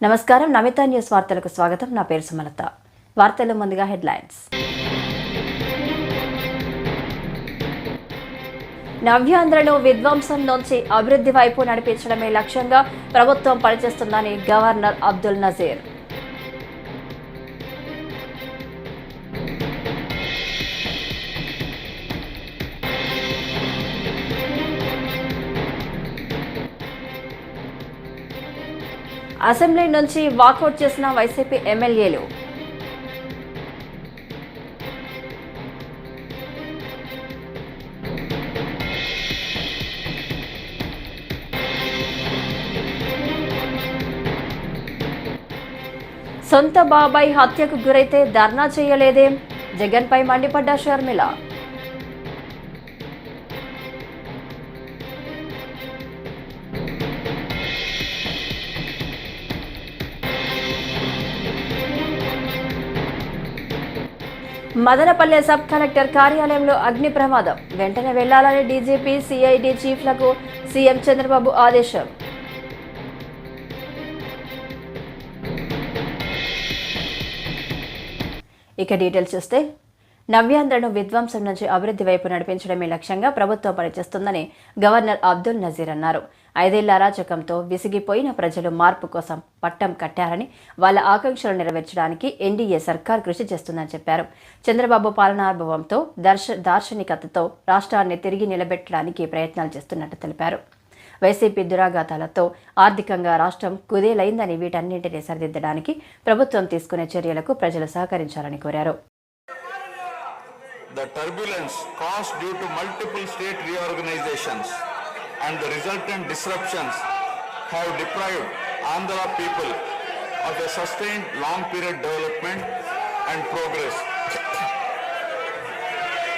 నమస్కారం నమిత న్యూస్ వార్తలకు స్వాగతం నా పేరు సుమలత వార్తల ముందుగా హెడ్లైన్స్ నవ్యాంధ్రను విధ్వంసం నుంచి అభివృద్ధి వైపు నడిపించడమే లక్ష్యంగా ప్రభుత్వం పనిచేస్తుందని గవర్నర్ అబ్దుల్ నజీర్ అసెంబ్లీ నుంచి వాకౌట్ చేసిన వైసీపీ ఎమ్మెల్యేలు సొంత బాబాయ్ హత్యకు గురైతే ధర్నా చేయలేదేం జగన్పై మండిపడ్డ షర్మిల మదనపల్లె సబ్ కలెక్టర్ కార్యాలయంలో అగ్ని ప్రమాదం వెంటనే వెళ్లాలని డీజీపీ సిఐడి చీఫ్లకు సీఎం చంద్రబాబు ఆదేశం ఇక డీటెయిల్స్ చూస్తే నవ్యాంధ్రను విధ్వంసం నుంచి అభివృద్ధి వైపు నడిపించడమే లక్ష్యంగా ప్రభుత్వం పనిచేస్తుందని గవర్నర్ అబ్దుల్ నజీర్ అన్నారు. 5 ఏళ్ల అరాచకంతో విసిగిపోయిన ప్రజలు మార్పు కోసం పట్టం కట్టారని వాళ్ళ ఆకాంక్షలు నెరవేర్చడానికి ఎన్డీఏ సర్కార్ కృషి చేస్తుందని చెప్పారు. చంద్రబాబు పాలనానుభవంతో దార్శనికతతో రాష్ట్రాన్ని తిరిగి నిలబెట్టడానికి ప్రయత్నాలు చేస్తున్నట్టు తెలిపారు. వైసీపీ దురాఘాతాలతో ఆర్థికంగా రాష్ట్రం కుదేలైందని వీటన్నింటినీ సరిదిద్దడానికి ప్రభుత్వం తీసుకునే చర్యలకు ప్రజలు సహకరించాలని కోరారు. The turbulence caused due to multiple state reorganizations and the resultant disruptions have deprived Andhra people of a sustained long-period development and progress.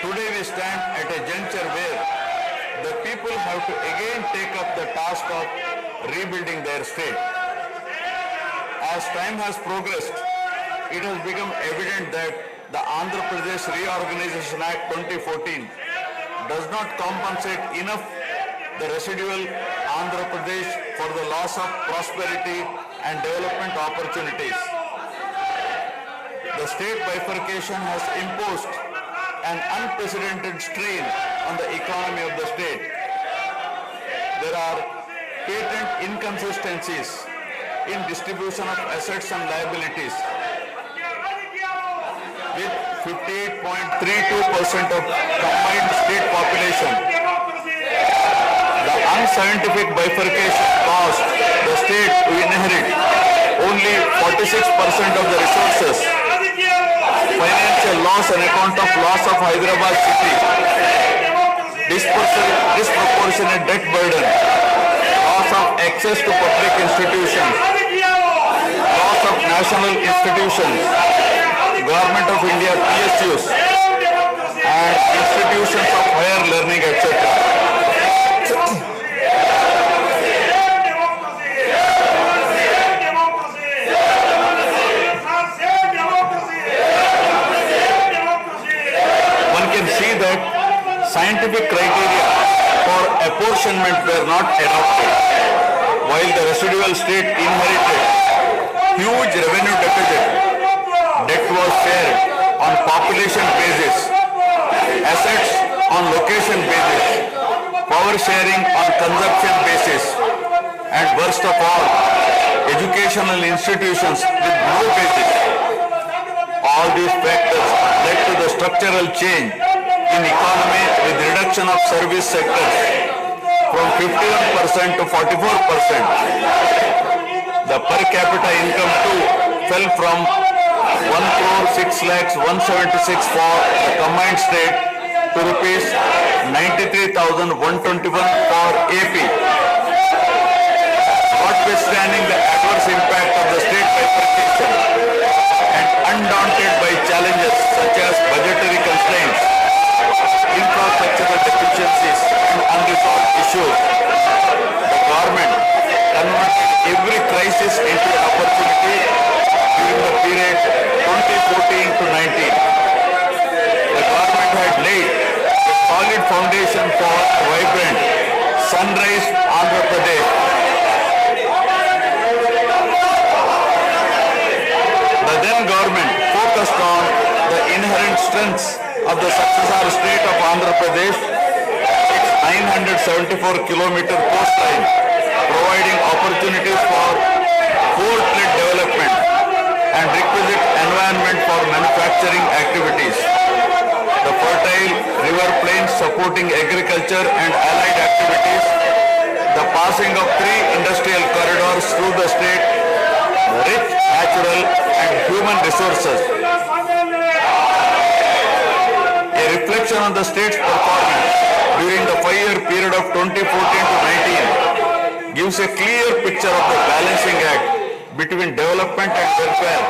Today we stand at a juncture where the people have to again take up the task of rebuilding their state. As time has progressed, it has become evident that the Andhra Pradesh Reorganization Act 2014 does not compensate enough the residual Andhra Pradesh for the loss of prosperity and development opportunities. The state bifurcation has imposed an unprecedented strain on the economy of the state. There are patent inconsistencies in distribution of assets and liabilities, with 58.32% of combined state population. The unscientific bifurcation caused the state to inherit only 46% of the resources, financial loss on account of loss of Hyderabad city, disproportionate debt burden, loss of access to public institutions, loss of national institutions, Government of India PSUs and institutions of higher learning, etc. One can see that scientific criteria for apportionment were not adopted, while the residual state inherited huge revenue deficit. Debt was shared on population basis, assets on location basis, power sharing on consumption basis, and worst of all, educational institutions with no basis. All these factors led to the structural change in economy with reduction of service sectors from 51% to 44%. The per capita income too fell from 1,06,176 for the combined state to rupees 93,121 for AP. Notwithstanding the adverse impact of the state bifurcation and undaunted by challenges such as budgetary constraints, infrastructural deficiencies and unresolved issues, the government converted every crisis into an opportunity during the period 2014 to 19. The government had laid a solid foundation for a vibrant Sunrise Andhra Pradesh. strengths of the successor state of Andhra Pradesh, its 974-kilometer coastline, providing opportunities for port-led development and requisite environment for manufacturing activities. The fertile river plains supporting agriculture and allied activities, the passing of 3 industrial corridors through the state, rich natural and human resources. A reflection on the state's performance during the 5-year period of 2014 to 19 gives a clear picture of the balancing act between development and welfare.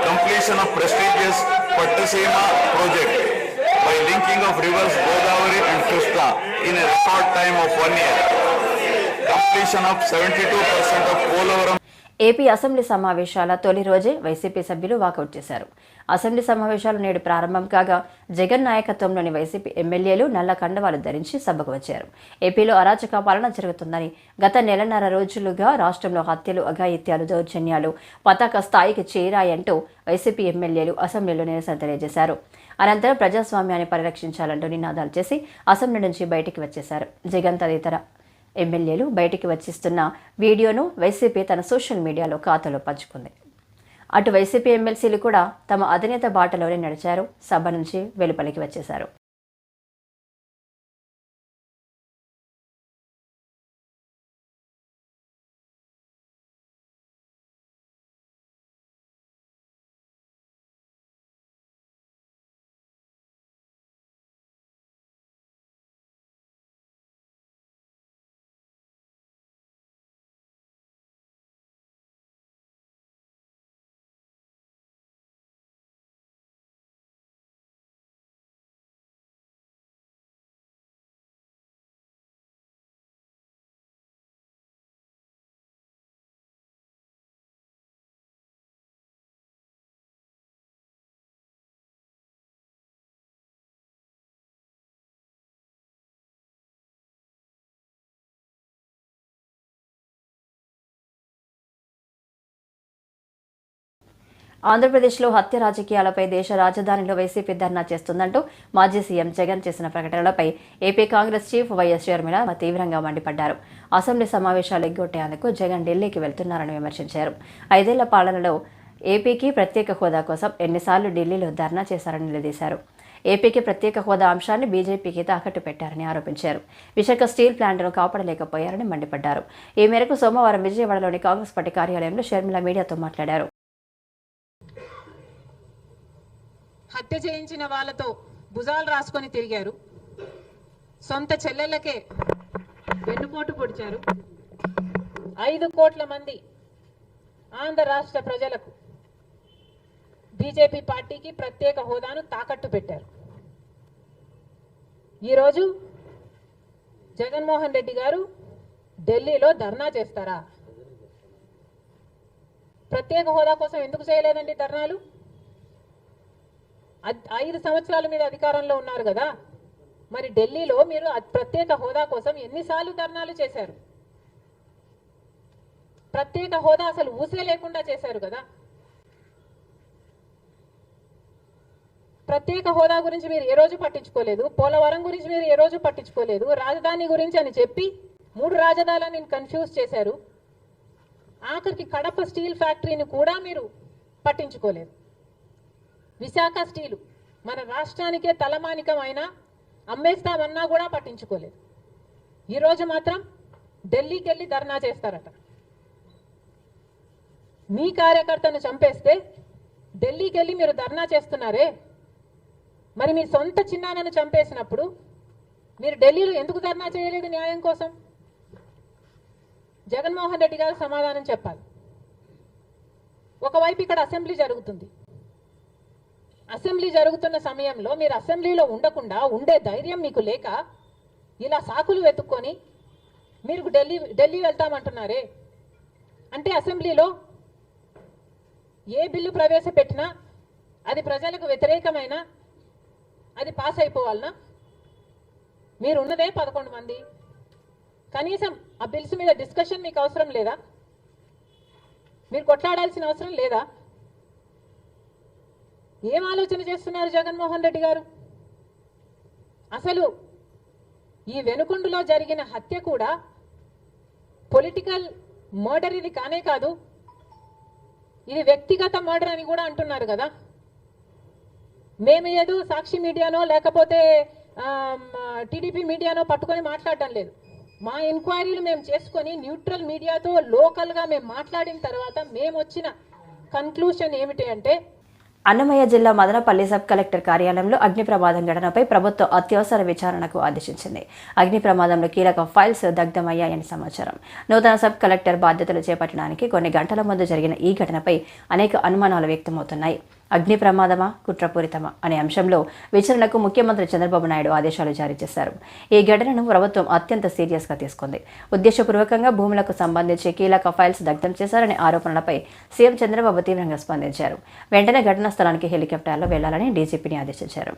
Completion of prestigious Pattasima project by linking of rivers Godavari and Krishna in a record time of 1 year. Completion of 72% of Polavaram. AP assembly సమావేశాల తొలి రోజే YCP సభ్యులు walkout చేశారు. Assembly సమావేశాలు నేడు ప్రారంభం కాగా జగన్ నాయకత్వంలోని వైసీపీ ఎమ్మెల్యేలు నల్ల కండవాలు ధరించి సభకు వచ్చారు. ఏపీలో అరాచక పాలన జరుగుతుందని, గత నెలన్నర రోజులుగా రాష్ట్రంలో హత్యలు, అఘాయిత్యాలు, దౌర్జన్యాలు పతాక స్థాయికి చేరాయంటూ వైసీపీ ఎమ్మెల్యేలు అసెంబ్లీలో నిరసన తెలియజేశారు. అనంతరం ప్రజాస్వామ్యాన్ని పరిరక్షించాలంటూ నినాదాలు చేసి అసెంబ్లీ నుంచి బయటికి వచ్చేశారు. జగన్ తదితర ఎమ్మెల్యేలు బయటికి వచ్చిస్తున్న వీడియోను వైసీపీ తన సోషల్ మీడియాలో ఖాతాలో పంచుకుంది. అటు వైసీపీ ఎమ్మెల్సీలు కూడా తమ అధినేత బాటలోనే నడిచారు. సభ నుంచి వెలుపలికి వచ్చేశారు. ఆంధ్రప్రదేశ్లో హత్య రాజకీయాలపై దేశ రాజధానిలో వైసీపీ ధర్నా చేస్తుందంటూ మాజీ సీఎం జగన్ చేసిన ప్రకటనలపై AP Congress chief YS Sharmila తీవ్రంగా మండిపడ్డారు. అసెంబ్లీ సమావేశాలు ఎగ్గొట్టేందుకు జగన్ ఢిల్లీకి వెళ్తున్నారని విమర్శించారు. 5 ఏళ్ల పాలనలో ఏపీకి ప్రత్యేక హోదా కోసం ఎన్నిసార్లు ఢిల్లీలో ధర్నా చేశారని నిలదీశారు. ఏపీకి ప్రత్యేక హోదా అంశాన్ని బీజేపీకి తాకట్టు పెట్టారని ఆరోపించారు. విశాఖ స్టీల్ ప్లాంట్ను కాపాడలేకపోయారని మండిపడ్డారు. ఈ మేరకు సోమవారం విజయవాడలోని కాంగ్రెస్ పార్టీ కార్యాలయంలో షర్మిల మీడియాతో మాట్లాడారు. హత్య చేయించిన వాళ్ళతో భుజాలు రాసుకొని తిరిగారు. సొంత చెల్లెళ్ళకే వెన్నుపోటు పొడిచారు. 5 కోట్ల మంది ఆంధ్ర రాష్ట్ర ప్రజలకు బీజేపీ పార్టీకి ప్రత్యేక హోదాను తాకట్టు పెట్టారు. ఈరోజు జగన్మోహన్ రెడ్డి గారు ఢిల్లీలో ధర్నా చేస్తారా? ప్రత్యేక హోదా కోసం ఎందుకు చేయలేదండి ధర్నాలు? 5 సంవత్సరాల మీద అధికారంలో ఉన్నారు కదా, మరి ఢిల్లీలో మీరు ప్రత్యేక హోదా కోసం ఎన్నిసార్లు ధర్నాలు చేశారు? ప్రత్యేక హోదా అసలు ఊసే లేకుండా చేశారు కదా. ప్రత్యేక హోదా గురించి మీరు ఏ రోజు పట్టించుకోలేదు. పోలవరం గురించి మీరు ఏ రోజు పట్టించుకోలేదు. రాజధాని గురించి అని చెప్పి 3 రాజధానులను కన్ఫ్యూజ్ చేశారు. ఆఖరికి కడప స్టీల్ ఫ్యాక్టరీని కూడా మీరు పట్టించుకోలేదు. విశాఖ స్టీలు మన రాష్ట్రానికే తలమానికమైన అమ్మేస్తామన్నా కూడా పట్టించుకోలేదు. ఈరోజు మాత్రం ఢిల్లీకి వెళ్ళి ధర్నా చేస్తారట. మీ కార్యకర్తను చంపేస్తే ఢిల్లీకి వెళ్ళి మీరు ధర్నా చేస్తున్నారే, మరి మీ సొంత చిన్నాన్నను చంపేసినప్పుడు మీరు ఢిల్లీలో ఎందుకు ధర్నా చేయలేదు న్యాయం కోసం? జగన్మోహన్ రెడ్డి గారు సమాధానం చెప్పాలి. ఒకవైపు ఇక్కడ అసెంబ్లీ జరుగుతుంది. అసెంబ్లీ జరుగుతున్న సమయంలో మీరు అసెంబ్లీలో ఉండకుండా ఉండే ధైర్యం మీకు లేక ఇలా సాకులు వెతుక్కొని మీరు ఢిల్లీ వెళ్తామంటున్నారే. అంటే అసెంబ్లీలో ఏ బిల్లు ప్రవేశపెట్టినా అది ప్రజలకు వ్యతిరేకమైన అది పాస్ అయిపోవాలనా? మీరు ఉన్నదే 11 మంది. కనీసం ఆ బిల్స్ మీద డిస్కషన్ మీకు అవసరం లేదా? మీరు కొట్లాడాల్సిన అవసరం లేదా? ఏం ఆలోచన చేస్తున్నారు జగన్మోహన్ రెడ్డి గారు? అసలు ఈ వెనుకొండలో జరిగిన హత్య కూడా పొలిటికల్ మర్డర్ ఇది కానే కాదు, ఇది వ్యక్తిగత మర్డర్ అని కూడా అంటున్నారు కదా. మేము ఏదో సాక్షి మీడియానో లేకపోతే టీడీపీ మీడియానో పట్టుకొని మాట్లాడటం లేదు. మా ఎంక్వైరీలు మేము చేసుకొని న్యూట్రల్ మీడియాతో లోకల్గా మేము మాట్లాడిన తర్వాత మేము వచ్చిన కన్క్లూషన్ ఏమిటి అంటే, అన్నమయ్య జిల్లా మదనపల్లి సబ్ కలెక్టర్ కార్యాలయంలో అగ్ని ప్రమాదం ఘటనపై ప్రభుత్వం అత్యవసర విచారణకు ఆదేశించింది. అగ్ని ప్రమాదంలో కీలక ఫైల్స్ దగ్ధమయ్యాయని సమాచారం. నూతన సబ్ కలెక్టర్ బాధ్యతలు చేపట్టడానికి కొన్ని గంటల ముందు జరిగిన ఈ ఘటనపై అనేక అనుమానాలు వ్యక్తమవుతున్నాయి. అగ్ని ప్రమాదమా, కుట్రపూరితమా అనే అంశంలో విచారణకు ముఖ్యమంత్రి చంద్రబాబు నాయుడు ఆదేశాలు జారీ చేశారు. ఈ ఘటనను ప్రభుత్వం అత్యంత సీరియస్గా తీసుకుంది. ఉద్దేశపూర్వకంగా భూములకు సంబంధించి కీలక ఫైల్స్ దగ్ధం చేశారనే ఆరోపణలపై సీఎం చంద్రబాబు తీవ్రంగా స్పందించారు. వెంటనే ఘటనా స్థలానికి హెలికాప్టర్లో వెళ్లాలని డీజీపీని ఆదేశించారు.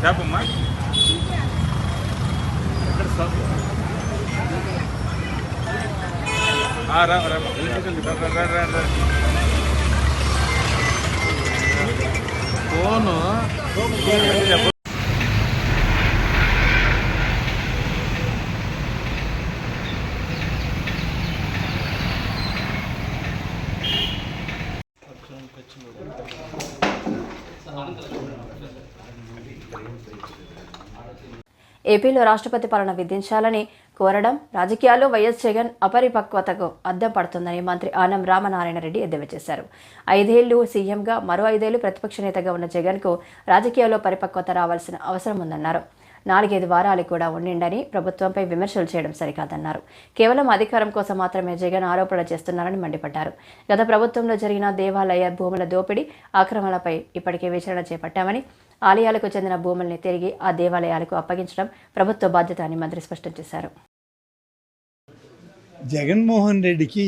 చెప్పమ్మా. ఫోను ఏపీలో రాష్ట్రపతి పాలన విధించాలని కోరడం రాజకీయాల్లో వైఎస్ జగన్ అపరిపక్వతకు అద్దం పడుతుందని మంత్రి ఆనం రామనారాయణ రెడ్డి ఎద్దేవా చేశారు. 5 ఏళ్లు సీఎంగా, మరో 5 ఏళ్లు ప్రతిపక్ష నేతగా ఉన్న జగన్కు రాజకీయాల్లో పరిపక్వత రావాల్సిన అవసరం ఉందన్నారు. 4-5 వారాలు కూడా ఉండిండని ప్రభుత్వంపై విమర్శలు చేయడం సరికాదన్నారు. కేవలం అధికారం కోసం మాత్రమే జగన్ ఆరోపణలు చేస్తున్నారని మండిపడ్డారు. గత ప్రభుత్వంలో జరిగిన దేవాలయ భూముల దోపిడీ, ఆక్రమణలపై ఇప్పటికే విచారణ చేపట్టామని, ఆలయాలకు చెందిన భూముల్ని తిరిగి ఆ దేవాలయాలకు అప్పగించడం ప్రభుత్వ బాధ్యత అని మంత్రి స్పష్టం చేశారు. జగన్మోహన్ రెడ్డికి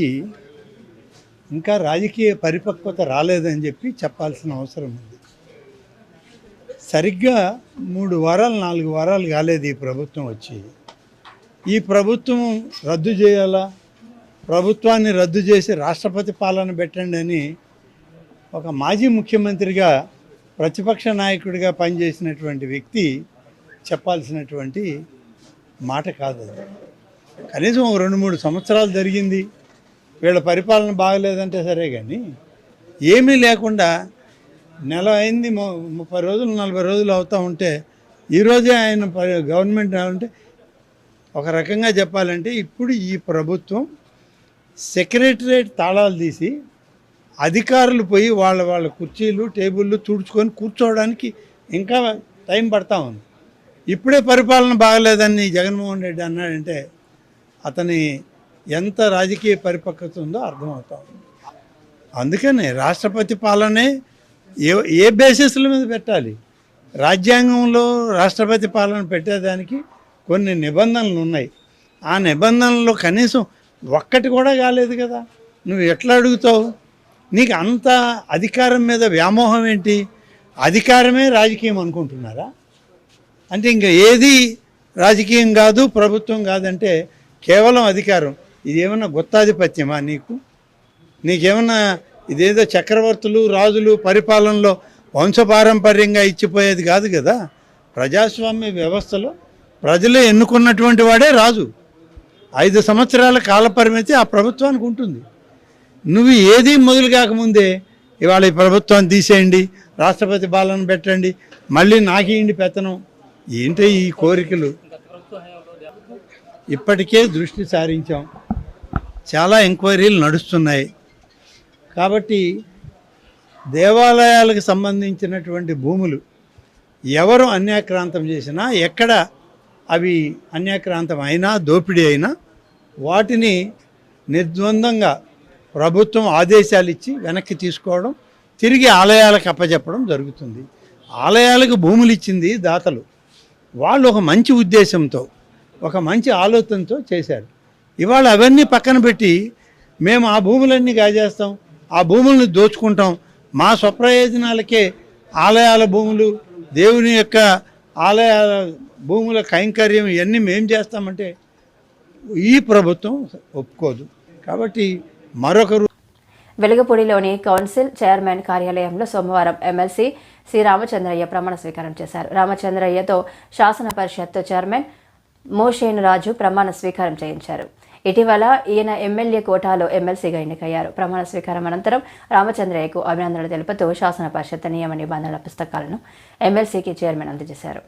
ఇంకా రాజకీయ పరిపక్వత రాలేదని చెప్పి చెప్పాల్సిన అవసరం ఉంది. సరిగ్గా 3 వారాలు 4 వారాలు కాలేదు ఈ ప్రభుత్వం వచ్చి. ఈ ప్రభుత్వం రద్దు చేయాలా, ప్రభుత్వాన్ని రద్దు చేసి రాష్ట్రపతి పాలన పెట్టండి అని ఒక మాజీ ముఖ్యమంత్రిగా, ప్రతిపక్ష నాయకుడిగా పనిచేసినటువంటి వ్యక్తి చెప్పాల్సినటువంటి మాట కాదు అది. కనీసం 2-3 సంవత్సరాలు జరిగింది, వీళ్ళ పరిపాలన బాగలేదంటే సరే, కానీ ఏమీ లేకుండా నెల అయింది, 30 రోజులు 40 రోజులు అవుతూ ఉంటే ఈరోజే ఆయన గవర్నమెంట్ అంటే ఒక రకంగా చెప్పాలంటే ఇప్పుడు ఈ ప్రభుత్వం సెక్రటరేట్ తాళాలు తీసి అధికారులు పోయి వాళ్ళ కుర్చీలు టేబుళ్ళు తుడుచుకొని కూర్చోవడానికి ఇంకా టైం పడతా ఉంది. ఇప్పుడే పరిపాలన బాగలేదని జగన్మోహన్ రెడ్డి అన్నాడంటే అతని ఎంత రాజకీయ పరిపక్వత ఉందో అర్థమవుతా ఉంది. అందుకనే రాష్ట్రపతి పాలనే ఏ బేసిస్ల మీద పెట్టాలి? రాజ్యాంగంలో రాష్ట్రపతి పాలన పెట్టేదానికి కొన్ని నిబంధనలు ఉన్నాయి. ఆ నిబంధనల్లో కనీసం ఒక్కటి కూడా కాలేదు కదా. నువ్వు ఎట్లా అడుగుతావు? నీకు అంత అధికారం మీద వ్యామోహం ఏంటి? అధికారమే రాజకీయం అనుకుంటున్నారా? అంటే ఇంకా ఏది రాజకీయం కాదు, ప్రభుత్వం కాదంటే కేవలం అధికారం. ఇదేమన్నా గుత్తాధిపత్యమా నీకేమన్నా ఇదేదో చక్రవర్తులు రాజులు పరిపాలనలో వంశపారంపర్యంగా ఇచ్చిపోయేది కాదు కదా. ప్రజాస్వామ్య వ్యవస్థలో ప్రజలే ఎన్నుకున్నటువంటి వాడే రాజు. 5 సంవత్సరాల కాలపరిమితి ఆ ప్రభుత్వానికి ఉంటుంది. నువ్వు ఏది మొదలు కాకముందే ఇవాళ ఈ ప్రభుత్వాన్ని తీసేయండి, రాష్ట్రపతి పాలన పెట్టండి, మళ్ళీ నాకేయండి పెత్తనం, ఏంటి ఈ కోరికలు? ఇప్పటికే దృష్టి సారించాం, చాలా ఎంక్వైరీలు నడుస్తున్నాయి. కాబట్టి దేవాలయాలకు సంబంధించినటువంటి భూములు ఎవరు అన్యాక్రాంతం చేసినా, ఎక్కడ అవి అన్యాక్రాంతం అయినా, దోపిడీ అయినా వాటిని నిర్ద్వందంగా ప్రభుత్వం ఆదేశాలు ఇచ్చి వెనక్కి తీసుకోవడం, తిరిగి ఆలయాలకు అప్పచెప్పడం జరుగుతుంది. ఆలయాలకు భూములు ఇచ్చింది దాతలు. వాళ్ళు ఒక మంచి ఉద్దేశంతో, ఒక మంచి ఆలోచనతో చేశారు. ఇవాళ అవన్నీ పక్కన పెట్టి మేము ఆ భూములన్నీ కాజేస్తాం, ఆ భూములను దోచుకుంటాం, మా స్వప్రయోజనాలకే ఆలయాల భూములు, దేవుని యొక్క ఆలయాల భూముల కైంకర్యం ఇవన్నీ మేము చేస్తామంటే ఈ ప్రభుత్వం ఒప్పుకోదు. కాబట్టి మరొకరు వెలుగపూడిలోని కౌన్సిల్ చైర్మన్ కార్యాలయంలో సోమవారం ఎమ్మెల్సీ సి రామచంద్రయ్య ప్రమాణ స్వీకారం చేశారు. రామచంద్రయ్యతో శాసన పరిషత్ చైర్మన్ మోషేన్ రాజు ప్రమాణ స్వీకారం చేయించారు. ఇటీవల ఈయన ఎమ్మెల్యే కోటాలో ఎమ్మెల్సీగా ఎన్నికయ్యారు. ప్రమాణ స్వీకారం అనంతరం రామచంద్రయ్యకు అభినందనలు తెలుపుతూ శాసన పరిషత్ నియమ నిబంధనల పుస్తకాలను ఎమ్మెల్సీకి చైర్మన్ అందజేశారు.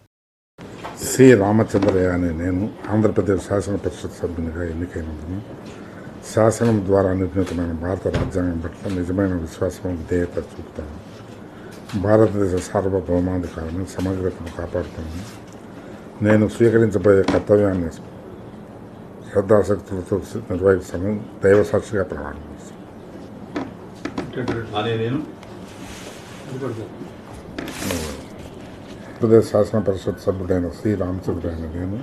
సి రామచంద్రయ్య అనే నేను ఆంధ్రప్రదేశ్ శాసన పరిషత్ సభ్యునిగా ఎన్నికైనందున శాసనం ద్వారా నిర్మితమైన భారత రాజ్యాంగం పట్ల నిజమైన విశ్వాసం, విధేయత చూపుతాను. భారతదేశ సార్వభౌమాధికారాన్ని, సమగ్రతను కాపాడుతాను. నేను స్వీకరించబోయే కర్తవ్యాన్ని శ్రద్ధాశక్తులతో నిర్వహిస్తాను. దైవ సాక్షిగా ప్రమాణం చేస్తాను. ఆంధ్రప్రదేశ్ శాసన పరిషత్ సభ్యుడైన శ్రీ రామచంద్రయ్య నేను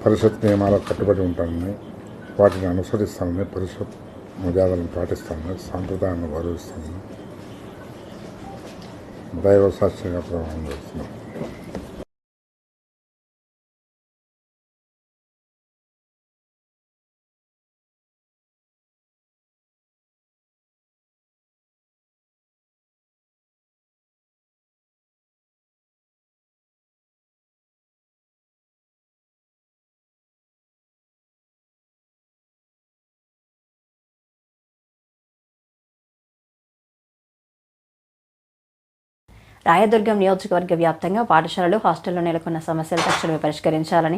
పరిషత్ నియమాలకు కట్టుబడి ఉంటానని, వాటిని అనుసరిస్తానని, పరిషత్ మర్యాదలను పాటిస్తానని, సాంప్రదాయాన్ని గౌరవిస్తానని దైవ సాక్షిగా ప్రమాణం చేస్తున్నాను. రాయదుర్గం నియోజకవర్గ వ్యాప్తంగా పాఠశాలలు, హాస్టల్లో నెలకొన్న సమస్యలు తక్షణమే పరిష్కరించాలని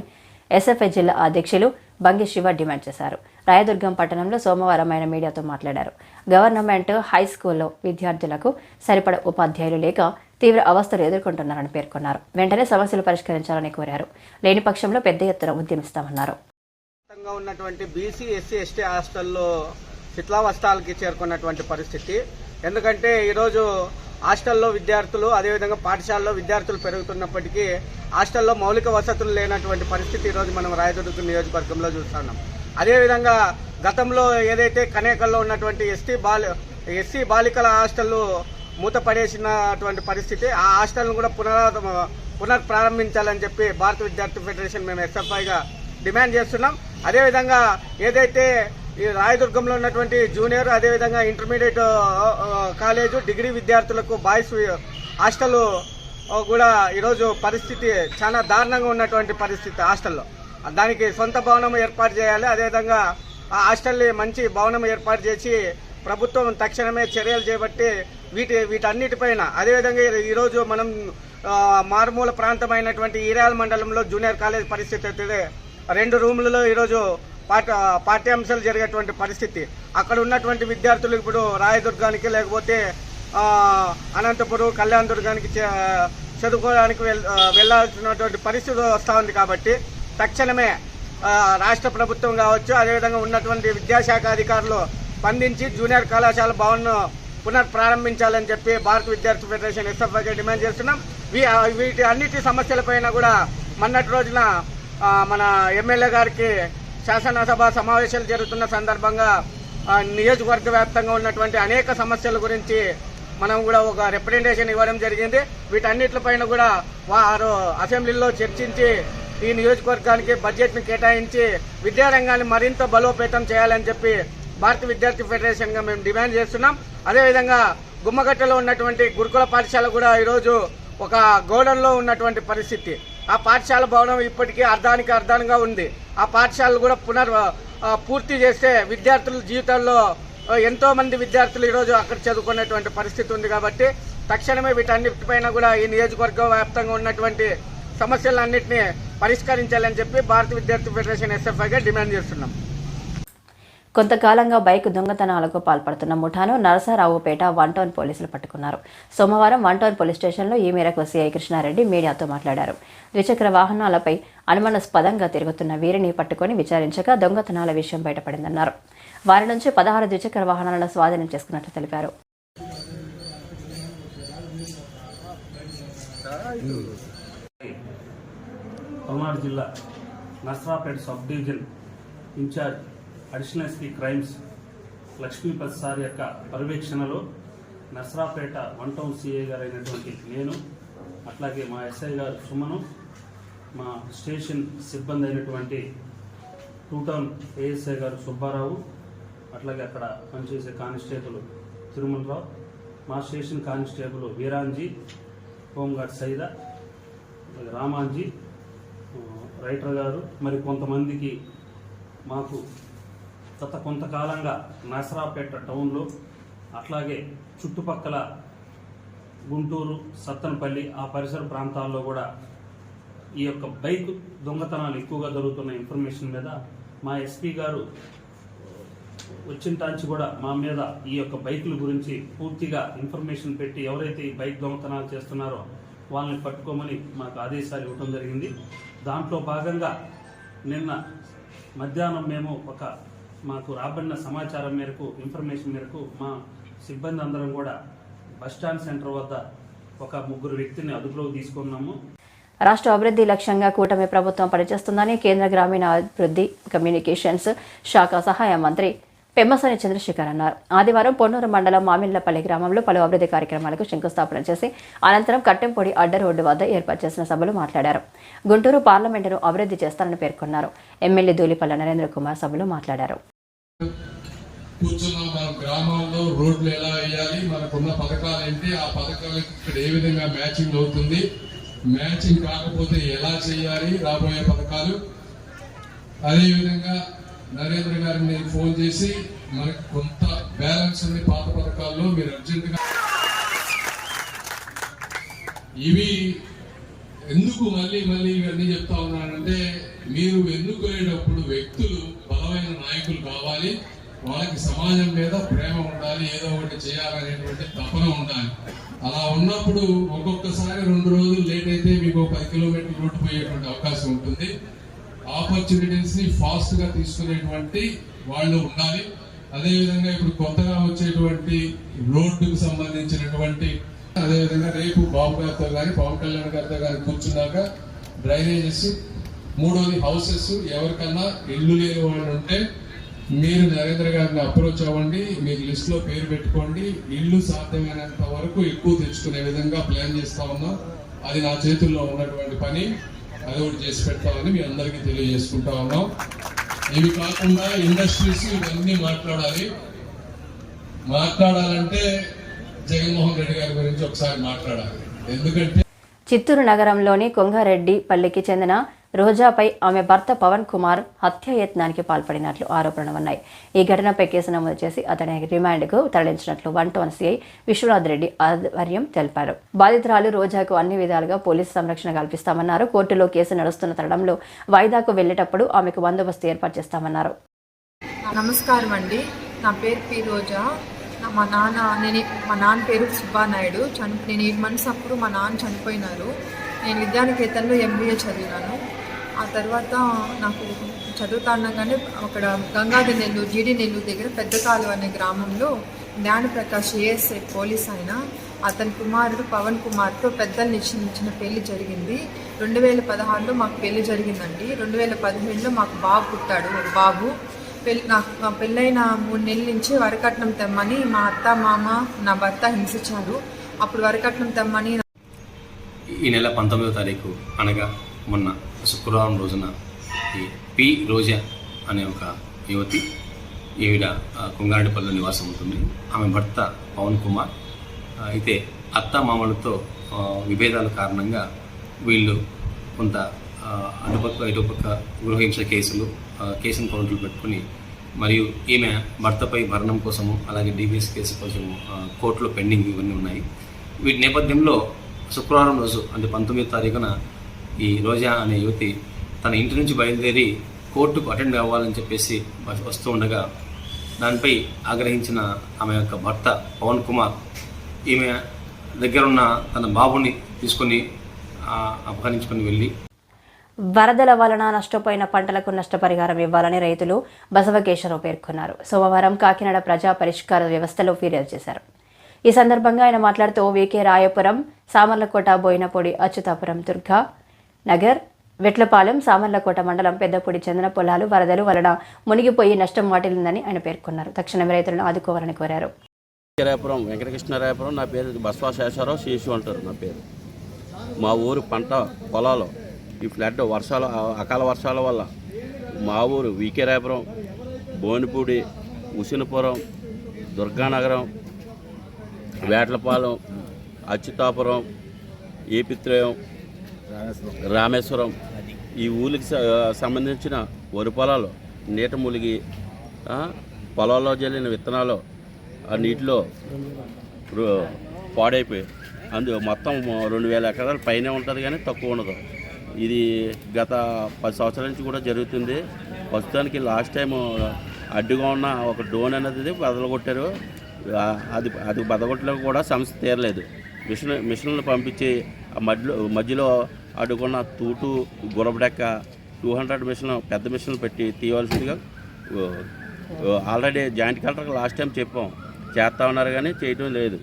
ఎస్ఎఫ్ఐ జిల్లా అధ్యక్షులు బంగి శివ డిమాండ్ చేశారు. రాయదుర్గం పట్టణంలో సోమవారం ఆయన మీడియాతో మాట్లాడారు. గవర్నమెంట్ హై స్కూల్లో విద్యార్థులకు సరిపడ ఉపాధ్యాయులు లేక తీవ్ర అవస్థలు ఎదుర్కొంటున్నారని పేర్కొన్నారు. వెంటనే సమస్యలు పరిష్కరించాలని కోరారు. లేని పక్షంలో పెద్ద ఎత్తున ఉద్యమిస్తామన్నారు. ఉన్నటువంటి బీసీ, ఎస్సీ, ఎస్టీ హాస్టల్లో శిథిలావస్థలకి చేరుకున్నటువంటి పరిస్థితి. ఎందుకంటే ఈరోజు హాస్టల్లో విద్యార్థులు, అదేవిధంగా పాఠశాలలో విద్యార్థులు పెరుగుతున్నప్పటికీ హాస్టల్లో మౌలిక వసతులు లేనటువంటి పరిస్థితి ఈరోజు మనం రాయదుర్గం నియోజకవర్గంలో చూస్తున్నాం. అదేవిధంగా గతంలో ఏదైతే కనేకల్లో ఉన్నటువంటి ఎస్సీ బాలికల హాస్టల్ మూతపడేసినటువంటి పరిస్థితి, ఆ హాస్టల్ను కూడా పునఃప్రారంభించాలని చెప్పి భారత విద్యార్థి ఫెడరేషన్ మేము ఎస్ఎఫ్ఐగా డిమాండ్ చేస్తున్నాం. అదేవిధంగా ఏదైతే ఈ రాయదుర్గంలో ఉన్నటువంటి జూనియర్, అదేవిధంగా ఇంటర్మీడియట్ కాలేజు, డిగ్రీ విద్యార్థులకు బాయ్స్ హాస్టల్ కూడా ఈరోజు పరిస్థితి చాలా దారుణంగా ఉన్నటువంటి పరిస్థితి. హాస్టల్లో దానికి సొంత భవనం ఏర్పాటు చేయాలి. అదేవిధంగా ఆ హాస్టల్ని మంచి భవనం ఏర్పాటు చేసి ప్రభుత్వం తక్షణమే చర్యలు చేపట్టి వీటన్నిటిపైన, అదేవిధంగా ఈరోజు మనం మారుమూల ప్రాంతమైనటువంటి ఈరాల మండలంలో జూనియర్ కాలేజ్ పరిస్థితి అయితే 2 రూములలో ఈరోజు పాఠ్యాంశాలు జరిగేటువంటి పరిస్థితి. అక్కడ ఉన్నటువంటి విద్యార్థులు ఇప్పుడు రాయదుర్గానికి లేకపోతే అనంతపురం, కళ్యాణ దుర్గానికి చదువుకోవడానికి వెళ్లాల్సినటువంటి పరిస్థితి వస్తూ ఉంది. కాబట్టి తక్షణమే రాష్ట్ర ప్రభుత్వం కావచ్చు, అదేవిధంగా ఉన్నటువంటి విద్యాశాఖ అధికారులు స్పందించి జూనియర్ కళాశాల భవన్ను పునఃప్రారంభించాలని చెప్పి భారత విద్యార్థి ఫెడరేషన్ ఎస్ఎఫ్ఐగా డిమాండ్ చేస్తున్నాం. వీటి అన్నిటి సమస్యలపైన కూడా మొన్నటి రోజున మన ఎమ్మెల్యే గారికి శాసనసభ సమావేశాలు జరుగుతున్న సందర్భంగా నియోజకవర్గ వ్యాప్తంగా ఉన్నటువంటి అనేక సమస్యల గురించి మనం కూడా ఒక రిప్రజెంటేషన్ ఇవ్వడం జరిగింది. వీటన్నిటిపైన కూడా వారు అసెంబ్లీలో చర్చించి ఈ నియోజకవర్గానికి బడ్జెట్ను కేటాయించి విద్యారంగాన్ని మరింత బలోపేతం చేయాలని చెప్పి భారత విద్యార్థి ఫెడరేషన్గా మేము డిమాండ్ చేస్తున్నాం. అదేవిధంగా గుమ్మగట్టలో ఉన్నటువంటి గురుకుల పాఠశాల కూడా ఈరోజు ఒక గోడౌన్లో ఉన్నటువంటి పరిస్థితి. ఆ పాఠశాల భవనం ఇప్పటికీ అర్ధానికి ఉంది. ఆ పాఠశాలలు కూడా పూర్తి చేస్తే విద్యార్థుల జీవితాల్లో ఎంతో మంది విద్యార్థులు ఈరోజు అక్కడ చదువుకునేటువంటి పరిస్థితి ఉంది. కాబట్టి తక్షణమే వీటన్నిటిపైన కూడా ఈ నియోజకవర్గం వ్యాప్తంగా ఉన్నటువంటి సమస్యలన్నింటినీ పరిష్కరించాలని చెప్పి భారత విద్యార్థి ఫెడరేషన్ ఎస్ఎఫ్ఐగా డిమాండ్ చేస్తున్నాం. కొంతకాలంగా బైక్ దొంగతనాలకు పాల్పడుతున్న ముఠాను నరసరావుపేట 1 టౌన్ పోలీసులు పట్టుకున్నారు. సోమవారం 1 టౌన్ పోలీస్ స్టేషన్లో ఈ మేరకు సిఐ కృష్ణారెడ్డి మీడియాతో మాట్లాడారు. ద్విచక్ర వాహనాలపై అనుమానాస్పదంగా తిరుగుతున్న వీరిని పట్టుకొని విచారించగా దొంగతనాల విషయం బయటపడిందన్నారు. వారి నుంచి 16 ద్విచక్ర వాహనాలను స్వాధీనం చేసుకున్నట్లు తెలిపారు. పల్నాడు జిల్లా Narasaraopet sub division incharge additional SP crimes Lakshmipathi sir యొక్క పర్యవేక్షణలో నర్సరావుపేట 1 టౌన్ సిఐ గారు అయినటువంటి నేను, అట్లాగే మా ఎస్ఐ గారు సుమను, మా స్టేషన్ సిబ్బంది అయినటువంటి 2 టౌన్ ఏఎస్ఐ గారు సుబ్బారావు, అట్లాగే అక్కడ పనిచేసే కానిస్టేబుల్ తిరుమలరావు, మా station constable Veeranji, home guard Saida, Ramanji, writer గారు, మరి కొంతమందికి మాకు గత కొంతకాలంగా నరసరావుపేట టౌన్లో అట్లాగే చుట్టుపక్కల గుంటూరు, సత్తనపల్లి ఆ పరిసర ప్రాంతాల్లో కూడా ఈ యొక్క బైక్ దొంగతనాలు ఎక్కువగా జరుగుతున్న ఇన్ఫర్మేషన్ మీద మా ఎస్పీ గారు వచ్చింటాంచి కూడా మా మీద ఈ యొక్క బైకుల గురించి పూర్తిగా ఇన్ఫర్మేషన్ పెట్టి ఎవరైతే ఈ బైక్ దొంగతనాలు చేస్తున్నారో వాళ్ళని పట్టుకోమని మాకు ఆదేశాలు ఇవ్వడం జరిగింది. దాంట్లో భాగంగా నిన్న మధ్యాహ్నం మేము మాకు రాబడిన సమాచారం మేరకు, ఇన్ఫర్మేషన్ మేరకు మా సిబ్బంది అందరం కూడా బస్టాండ్ సెంటర్ వద్ద 3 వ్యక్తిని అదుపులోకి తీసుకున్నాము. రాష్ట్ర అభివృద్ధి లక్ష్యంగా కూటమి ప్రభుత్వం పనిచేస్తుందని కేంద్ర గ్రామీణ అభివృద్ధి కమ్యూనికేషన్స్ శాఖ సహాయ మంత్రి పెమ్మసాని చంద్రశేఖర్ అన్నారు. ఆదివారం పొన్నూరు మండలం మామిళ్లపల్లి గ్రామంలో పలు అభివృద్ధి కార్యక్రమాలకు శంకుస్థాపన చేసి అనంతరం కట్టెంపొడి అడ్డ రోడ్డు వద్ద ఏర్పాటు చేసిన సభలో మాట్లాడారు. గుంటూరు పార్లమెంటును అభివృద్ధి చేస్తారని పేర్కొన్నారు. ఎమ్మెల్యే ధూళిపల్ల నరేంద్ర కుమార్ సభలో మాట్లాడారు. కూర్చున్న మన గ్రామాల్లో రోడ్లు ఎలా వేయాలి, మనకున్న పథకాలు ఏంటి, ఆ పథకాలకు ఇక్కడ ఏ విధంగా మ్యాచింగ్ అవుతుంది, మ్యాచింగ్ కాకపోతే ఎలా చేయాలి రాబోయే పథకాలు. అదేవిధంగా నరేంద్ర గారిని ఫోన్ చేసి మనకు కొంత బ్యాలెన్స్ ఉంది పాత పథకాల్లో, మీరు అర్జెంటుగా ఇవి ఎందుకు మళ్ళీ ఇవన్నీ చెప్తా ఉన్నానంటే, మీరు ఎన్నుకునేటప్పుడు వ్యక్తులు బలమైన నాయకులు కావాలి, వాళ్ళకి సమాజం మీద ప్రేమ ఉండాలి, ఏదో ఒకటి చేయాలనేటువంటి తపన ఉండాలి. అలా ఉన్నప్పుడు ఒక్కొక్కసారి 2 రోజులు లేట్ అయితే మీకు 10 కిలోమీటర్లు రోడ్డు పోయేటువంటి అవకాశం ఉంటుంది. ఆపర్చునిటీస్ ని ఫాస్ట్ గా తీసుకునేటువంటి వాళ్ళు ఉండాలి. అదేవిధంగా ఇప్పుడు కొత్తగా వచ్చేటువంటి రోడ్డుకు సంబంధించినటువంటి, అదేవిధంగా రేపు బాబు గారితో కానీ పవన్ కళ్యాణ్ గారితో కానీ కూర్చున్నాక డ్రైనేజెస్, 3వది హౌసెస్, ఎవరికన్నా ఇల్లు లేని వాళ్ళు ఉంటే మీరు నరేంద్ర గారిని అప్రోచ్ అవ్వండి, మీరు లిస్ట్ లో పేరు పెట్టుకోండి. ఇల్లు సాధ్యమైనంత వరకు ఎక్కువ తెచ్చుకునే విధంగా ప్లాన్ చేస్తా ఉన్నాం. అది నా చేతుల్లో ఉన్నటువంటి పని, అది ఒకటి చేసి పెట్టాలని మీ అందరికీ తెలియజేసుకుంటా ఉన్నాం. ఇవి కాకుండా ఇండస్ట్రీస్ ఇవన్నీ మాట్లాడాలంటే జగన్మోహన్ రెడ్డి గారి గురించి ఒకసారి మాట్లాడాలి. ఎందుకంటే చిత్తూరు నగరంలోని కొంగారెడ్డిపల్లికి చెందిన రోజాపై ఆమె భర్త పవన్ కుమార్ హత్యాయత్నానికి పాల్పడినట్లు ఆరోపణలు ఉన్నాయి. ఈ ఘటనపై కేసు నమోదు చేసి అతని రిమాండ్కు తరలించినట్లు 1 టౌన్ సిఐ విశ్వనాథ్ రెడ్డి ఆధ్వర్యం తెలిపారు. బాధితురాలు రోజాకు అన్ని విధాలుగా పోలీసు సంరక్షణ కల్పిస్తామన్నారు. కోర్టులో కేసు నడుస్తున్న తరుణంలో వాయిదాకు వెళ్లేటప్పుడు ఆమెకు బందోబస్తు ఏర్పాటు చేస్తామన్నారు. నమస్కారం అండి, నా పేరు పి రోజా. మా నాన్న పేరు సుబ్బానాయుడు. నేను 8 months అప్పుడు మా నాన్న చనిపోయినారు. నేను విద్యానికేతన్లో MBA చదివినాను. ఆ తర్వాత నాకు చదువుతా ఉండగానే అక్కడ గంగాధర్ నెల్లూరు, జీడి నెల్లూరు దగ్గర పెద్ద కాలువ అనే గ్రామంలో జ్ఞానప్రకాష్ ఏఎస్ఐ పోలీస్ ఆయన, అతని కుమారుడు పవన్ కుమార్తో పెద్దలు నిశ్చయించిన పెళ్లి జరిగింది. 2016లో మాకు పెళ్లి జరిగిందండి. 2017లో మాకు బాబు పుట్టాడు. ఒక బాబు. నాకు పెళ్ళైన 3 నెలల నుంచి వరకట్నం తెమ్మని మా అత్త మామ నా భర్త హింసించారు. అప్పుడు వరకట్నం తెమ్మని ఈ నెల 19వ తారీఖు అనగా మొన్న శుక్రవారం రోజున ఈ పి రోజా అనే ఒక యువతి, ఈవిడ కొంగారెడ్డిపల్లిలో నివాసం ఉంటుంది. ఆమె భర్త పవన్ కుమార్. అయితే అత్త మామలతో విభేదాల కారణంగా వీళ్ళు కొంత అటుపక్క ఇటుపక్క గృహహింస కేసును కౌంటర్లు పెట్టుకుని, మరియు ఈమె భర్తపై భరణం కోసము అలాగే DBS కేసు కోసం కోర్టులో పెండింగ్ ఇవన్నీ ఉన్నాయి. వీటి నేపథ్యంలో శుక్రవారం రోజు అంటే 19వ తారీఖున ఈ రోజా అనే యువతి తన ఇంటి నుంచి బయలుదేరి కోర్టుకు అటెండ్ అవ్వాలని చెప్పేసి వస్తూ ఉండగా దానిపై ఆగ్రహించిన ఆమె యొక్క భర్త పవన్ కుమార్ ఈమె దగ్గరున్న తన బాబుని తీసుకొని అపహరించుకొని వెళ్ళి వరదల వలన నష్టపోయిన పంటలకు నష్టపరిహారం ఇవ్వాలని రైతులు బసవకేశవరావు పేర్కొన్నారు. సోమవారం కాకినాడ ప్రజా పరిష్కార వ్యవస్థలో ఫిర్యాదు చేశారు. ఈ సందర్భంగా ఆయన మాట్లాడుతూ వీకే రాయపురం, సామర్లకోట, బోయినపొడి, అచ్యుతాపురం, దుర్గా నగర్, వెట్లపాలెం, సామర్లకోట మండలం పెద్దపూడి చెందిన పొలాలు వరదలు వలన మునిగిపోయి నష్టం వాటిల్లిందని ఆయన పేర్కొన్నారు. తక్షణమే రైతులను ఆదుకోవాలని కోరారు. రాయపురం వెంకటకృష్ణరాయపురం, నా పేరు బసవశేషరావు, శేషు అంటారు నా పేరు. మా ఊరు పంట పొలాలు ఈ ఫ్లడ్ వర్షాలు, అకాల వర్షాల వల్ల మా ఊరు వీకే రాయపురం, బోనిపూడి, ఉసినపురం, దుర్గానగరం, వేట్లపాలెం, అచ్యుతాపురం, ఏపిత్రయం, రామేశ్వరం ఈ ఊరికి సంబంధించిన వరి పొలాలు నీట ములిగి పొలాల్లో జల్లిన విత్తనాలు ఆ నీటిలో పాడైపోయి మొత్తం 2000 ఎకరాల పైనే ఉంటుంది కానీ తక్కువ ఉండదు. ఇది గత 10 సంవత్సరాల నుంచి కూడా జరుగుతుంది. ప్రస్తుతానికి లాస్ట్ టైం అడ్డుగా ఉన్న ఒక డోన్ అనేది బదలగొట్టారు. అది బదలగొట్టలో కూడా సమస్య తీరలేదు. మిషన్లను పంపించి ఆ మధ్యలో అడ్డుకున్న తూటు, గురబడెక్క 200 మిషన్ పెద్ద మిషన్లు పెట్టి తీయవలసిందిగా ఆల్రెడీ జాయింట్ కలెక్టర్కి లాస్ట్ టైం చెప్పాం, చేస్తా ఉన్నారు కానీ చేయటం లేదు.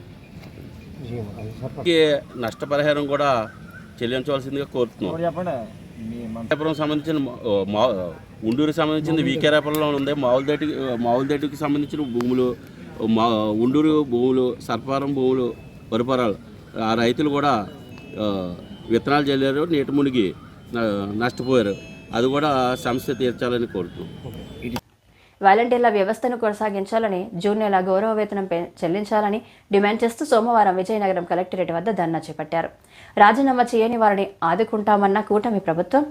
నష్టపరిహారం కూడా చెల్లించవలసిందిగా కోరుతున్నాం. రాయపురం సంబంధించిన ఉండూరుకి సంబంధించిన వీకేరాపురంలో ఉంది. మావులదడ్డికి సంబంధించిన భూములు, ఉండూరు భూములు, సర్పారం భూములు, వరిపరాలు ఆ రైతులు కూడా విత్తనాలు చల్లారు, నీటి మునిగి నష్టపోయారు. అది కూడా సమస్య తీర్చాలని కోరుతున్నాం. వాలంటీర్ల వ్యవస్థను కొనసాగించాలని, జూన్ నెల గౌరవ వేతనం చెల్లించాలని డిమాండ్ చేస్తూ సోమవారం విజయనగరం కలెక్టరేట్ వద్ద ధర్నా చేపట్టారు. రాజీనామా చేయని వారిని ఆదుకుంటామన్న కూటమి ప్రభుత్వం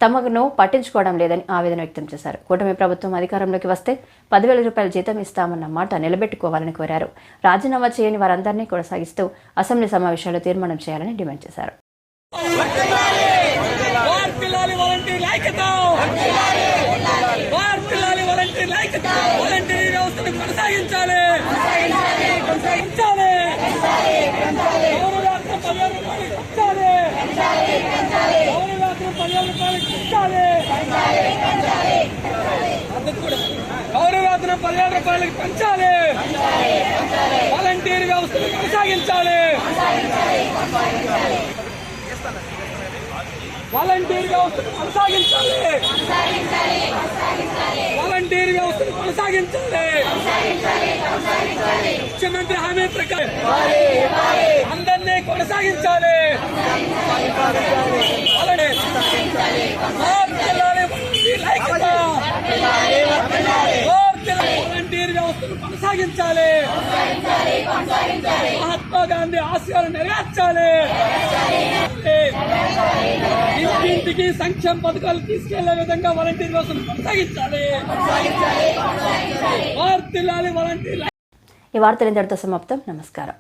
తమను పట్టించుకోవడం లేదని ఆవేదన వ్యక్తం చేశారు. కూటమి ప్రభుత్వం అధికారంలోకి వస్తే 10,000 రూపాయల జీతం ఇస్తామన్న మాట నిలబెట్టుకోవాలని కోరారు. రాజీనామా చేయని వారందరినీ కొనసాగిస్తూ అసెంబ్లీ సమావేశాల్లో తీర్మానం చేయాలని డిమాండ్ చేశారు. గౌరవేతనం 10,000 రూపాయలకి పెంచాలి. వాలంటీర్ వ్యవస్థను కొనసాగించాలి. వాలంటీర్ వ్యవస్థను కొనసాగించాలి. వాలంటీర్ వ్యవస్థను కొనసాగించాలి. ముఖ్యమంత్రి హామీ ప్రకారం అందరినీ కొనసాగించాలి. వాలంటీర్ వ్యవస్థను కొనసాగించాలి. మహాత్మా గాంధీ ఆశయాలు నెరవేర్చాలి. ఇంటింటికి సంక్షేమ పథకాలు తీసుకెళ్లే విధంగా వాలంటీర్ వ్యవస్థను కొనసాగించాలి. ఈ వార్తలు ఇంతటితో సమాప్తం. నమస్కారం.